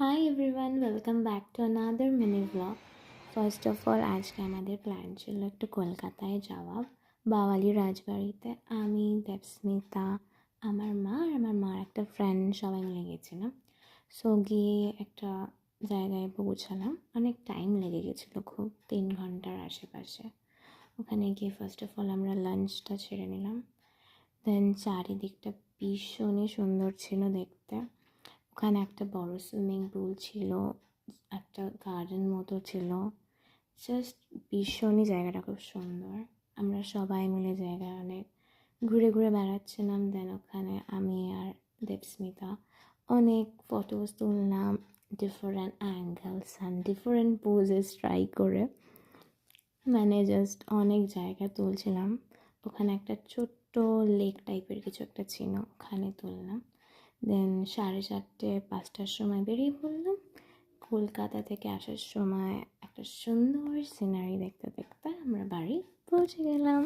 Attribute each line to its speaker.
Speaker 1: Hi everyone, welcome back to another mini blog. First of all আজকে আমাদের plan ছিল একটু কলকাতায় যাওয়া, বাওয়ালি রাজবাড়িতে। আমি, দেবস্মিতা, আমার মা আর আমার মার একটা ফ্রেন্ড সবাই মিলে গেছিলাম। সো গিয়ে একটা জায়গায় পৌঁছালাম, অনেক টাইম লেগে গেছিলো, খুব 3 ঘন্টার আশেপাশে। ওখানে গিয়ে ফার্স্ট অফ অল আমরা লাঞ্চটা ছেড়ে নিলাম। দেন চারিদিকটা ভীষণই সুন্দর ছিল দেখতে। ওখানে একটা বড় সুইমিং পুল ছিল, একটা গার্ডেন মতো ছিল। জাস্ট ভীষণই জায়গাটা খুব সুন্দর। আমরা সবাই মিলে জায়গায় অনেক ঘুরে ঘুরে বেড়াচ্ছিলাম। দেন ওখানে আমি আর দেবস্মিতা অনেক ফটোস তুললাম, different angles and different poses try করে। মানে জাস্ট অনেক জায়গা তুলছিলাম। ওখানে একটা ছোট্ট লেক টাইপের কিছু একটা ছিল, ওখানে তুললাম। দেন 4:30-5টার সময় বেরিয়ে পড়লাম। কলকাতা থেকে আসার সময় একটা সুন্দর সিনারি দেখতে দেখতে আমরা বাড়ি পৌঁছে গেলাম।